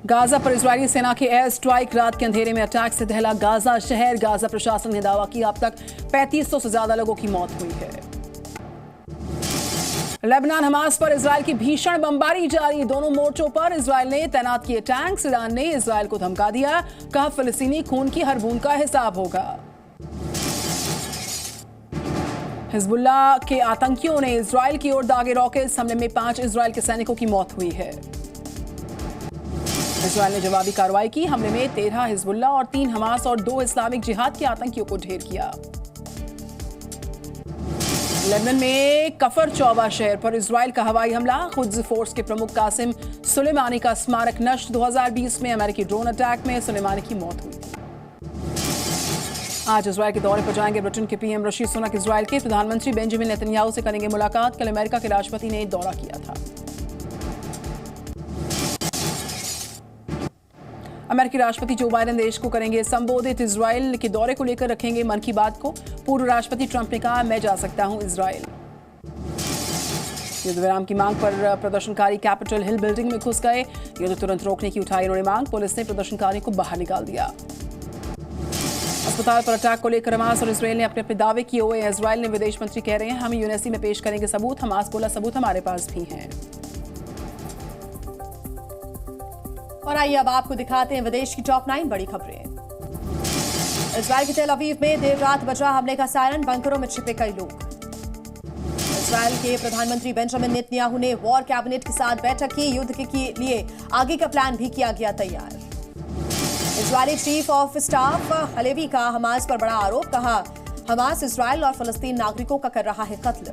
Gaza पर Israeli सेना की एयर स्ट्राइक, रात के अंधेरे में अटैक से दहला गाजा शहर। गाजा प्रशासन ने दावा किया अब तक 3500 से ज्यादा लोगों की मौत हुई है। लेबनान हमास पर इजरायल की भीषण बमबारी जारी, दोनों मोर्चों पर इजरायल ने तैनात किए टैंक्स। ईरान ने इजरायल को धमका दिया, कहा फिलिस्तीनी खून की हर बूंद का हिसाब होगा। हिजबुल्लाह के आतंकियों ने इजरायल की ओर दागे रॉकेट्स, हमले में 5 इजरायल के सैनिकों की मौत हुई है। इजरायल ने जवाबी कार्रवाई की, हमले में 13 हिजबुल्लाह और 3 हमास और 2 इस्लामिक जिहाद के आतंकियों को ढेर किया। लेबनान में कफर चौबा शहर पर इजरायल का हवाई हमला, खुद्स फोर्स के प्रमुख कासिम सुलेमानी का स्मारक नष्ट। 2020 में अमेरिकी ड्रोन अटैक में सुलेमानी की मौत हुई थी। आज इजरायल के दौरे पर जाएंगे ब्रिटेन के पीएम ऋषि सुनक। इजरायल के प्रधानमंत्री बेंजामिन नेतन्याहू से करेंगे मुलाकात। कल अमेरिका के राष्ट्रपति ने दौरा किया था। अमेरिकी राष्ट्रपति जो बाइडेन देश को करेंगे संबोधित। इजरायल के दौरे को लेकर रखेंगे मन की बात को। पूर्व राष्ट्रपति ट्रंप ने कहा, मैं जा सकता हूं इजरायल। युद्ध विराम की मांग पर प्रदर्शनकारी कैपिटल हिल बिल्डिंग में घुस गए। युद्ध तुरंत रोकने की उठाई उन्होंने मांग। पुलिस ने प्रदर्शनकारियों को बाहर निकाल दिया। अस्पताल पर अटैक को लेकर हमास और इजरायल ने अपने अपने दावे किए हुए हैं। इजरायल ने विदेश मंत्री कह रहे हैं, हम यूएनएससी में पेश करेंगे सबूत। हमास बोला, सबूत हमारे पास भी हैं। और आइए अब आपको दिखाते हैं विदेश की टॉप 9 बड़ी खबरें। इजरायल के तेल अवीव में देर रात बजा हमले का सायरन, बंकरों में छिपे कई लोग। इजरायल के प्रधानमंत्री बेंजामिन नेतन्याहू ने वॉर कैबिनेट के साथ बैठक की। युद्ध के लिए आगे का प्लान भी किया गया तैयार। Israeli chief of staff Halevi का हमास पर बड़ा आरोप, कहा हमास इजरायल और फलस्तीन नागरिकों का कर रहा है कत्ल।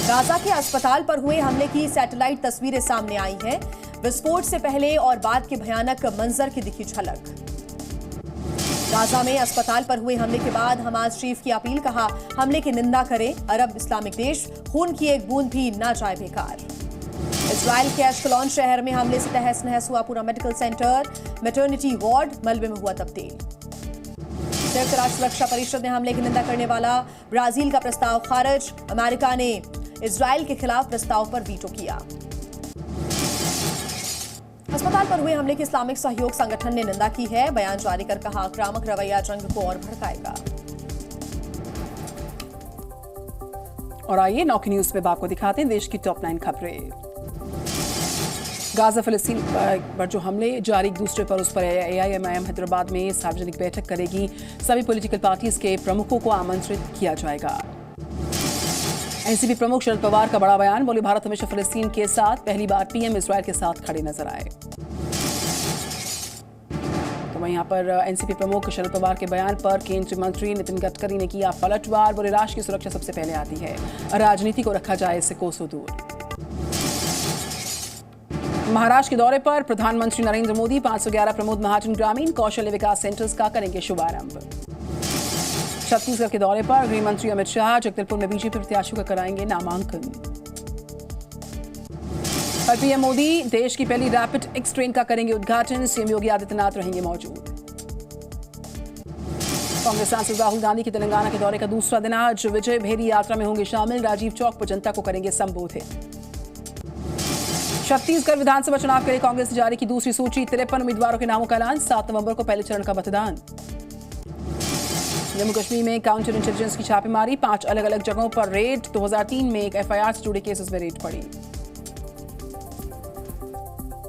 गाजा के अस्पताल पर हुए हमले की सैटेलाइट तस्वीरें सामने आई हैं। विस्फोट से पहले और बाद के भयानक मंजर की दिखी झलक। गाजा में अस्पताल पर हुए हमले के बाद हमास चीफ की अपील, कहा हमले की निंदा करें अरब इस्लामिक देश, खून की एक बूंद भी ना जाए बेकार। इजरायल के एश्कलॉन शहर में हमले से तहस नहस हुआ पूरा मेडिकल सेंटर, मैटरनिटी वार्ड मलबे में हुआ तब्दील। संयुक्त राष्ट्र सुरक्षा परिषद ने हमले की निंदा करने वाला ब्राजील का प्रस्ताव खारिज। अमेरिका ने इजरायल के खिलाफ प्रस्ताव पर वीटो किया। अस्पताल पर हुए हमले की इस्लामिक सहयोग संगठन ने निंदा की है। बयान जारी कर कहा, आक्रामक रवैया जंग को और भड़काएगा। और आइए नौकी न्यूज में आपको दिखाते हैं देश की टॉप 9 खबरें। गाजा फिलिस्तीन पर जो हमले जारी, दूसरे पर उस पर एआईएमआईएम हैदराबाद में सार्वजनिक बैठक करेगी। सभी पॉलिटिकल पार्टीज के प्रमुखों को आमंत्रित किया जाएगा। एनसीपी प्रमुख शरद पवार का बड़ा बयान, बोले भारत हमेशा फिलिस्तीन के साथ, पहली बार पीएम इजरायल के साथ खड़े नजर आए। तो वहीं यहाँ पर एनसीपी प्रमुख शरद पवार के बयान पर केंद्रीय मंत्री नितिन गडकरी ने किया पलटवार, बोले राष्ट्र की सुरक्षा सबसे पहले आती है, राजनीति को रखा जाए इससे कोसों दूर। महाराष्ट्र के दौरे पर प्रधानमंत्री नरेंद्र मोदी 511 प्रमोद महाजन ग्रामीण कौशल्य विकास सेंटर्स का करेंगे शुभारंभ। छत्तीसगढ़ के दौरे पर गृह मंत्री अमित शाह जगदलपुर में बीजेपी प्रत्याशियों का कराएंगे नामांकन। और पीएम मोदी देश की पहली रैपिड एक्स ट्रेन का करेंगे उद्घाटन। सीएम योगी आदित्यनाथ रहेंगे मौजूद। कांग्रेस सांसद राहुल गांधी की तेलंगाना के दौरे का दूसरा दिन आज, विजय भेरी यात्रा में होंगे शामिल। राजीव चौक पर जनता को करेंगे संबोधित। छत्तीसगढ़ विधानसभा चुनाव के लिए कांग्रेस ने जारी की दूसरी सूची, 53 उम्मीदवारों के नामों का ऐलान। 7 नवंबर को पहले चरण का मतदान। जम्मू कश्मीर में काउंटर इंटेलिजेंस की छापेमारी, 5 अलग अलग जगहों पर रेड। 2003 में एक एफआईआर से जुड़े केसेस में रेड पड़ी।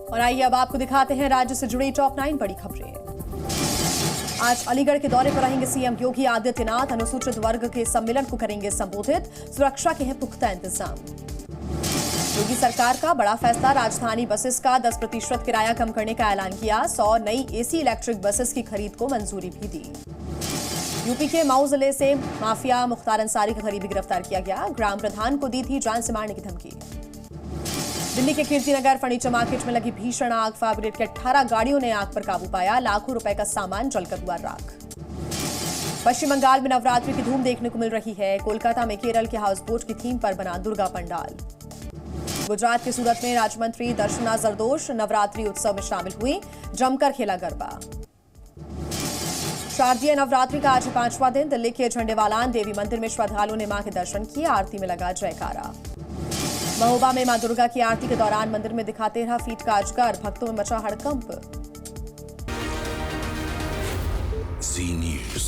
और आइए अब आपको दिखाते हैं राज्य से जुड़ी टॉप 9 बड़ी खबरें। आज अलीगढ़ के दौरे पर रहेंगे सीएम योगी आदित्यनाथ। अनुसूचित वर्ग के सम्मेलन को करेंगे संबोधित। सुरक्षा के हैं पुख्ता इंतजाम। योगी सरकार का बड़ा फैसला, राजधानी बसेस का 10% किराया कम करने का ऐलान किया। 100 नई एसी इलेक्ट्रिक बसेस की खरीद को मंजूरी भी दी। यूपी के मऊ जिले से माफिया मुख्तार अंसारी का करीबी गिरफ्तार किया गया। ग्राम प्रधान को दी थी जान से मारने की धमकी। दिल्ली के कीर्तिनगर फर्नीचर मार्केट में लगी भीषण आग, फायर ब्रिगेड के 18 गाड़ियों ने आग पर काबू पाया। लाखों रुपए का सामान जलकर हुआ राख। पश्चिम बंगाल में नवरात्रि की धूम देखने को मिल रही है। कोलकाता में केरल के हाउस बोट की थीम पर बना दुर्गा पंडाल। गुजरात के सूरत में राज्य मंत्री दर्शना जरदोश नवरात्रि उत्सव में शामिल हुई, जमकर खेला गरबा। शारदीय नवरात्रि का आज 5वां दिन। दिल्ली के झंडेवालान देवी मंदिर में श्रद्धालुओं ने मां के दर्शन किए, आरती में लगा जयकारा। महोबा में मां दुर्गा की आरती के दौरान मंदिर में दिखा 13 फीट का अजगर, भक्तों में मचा हड़कंप। Z News।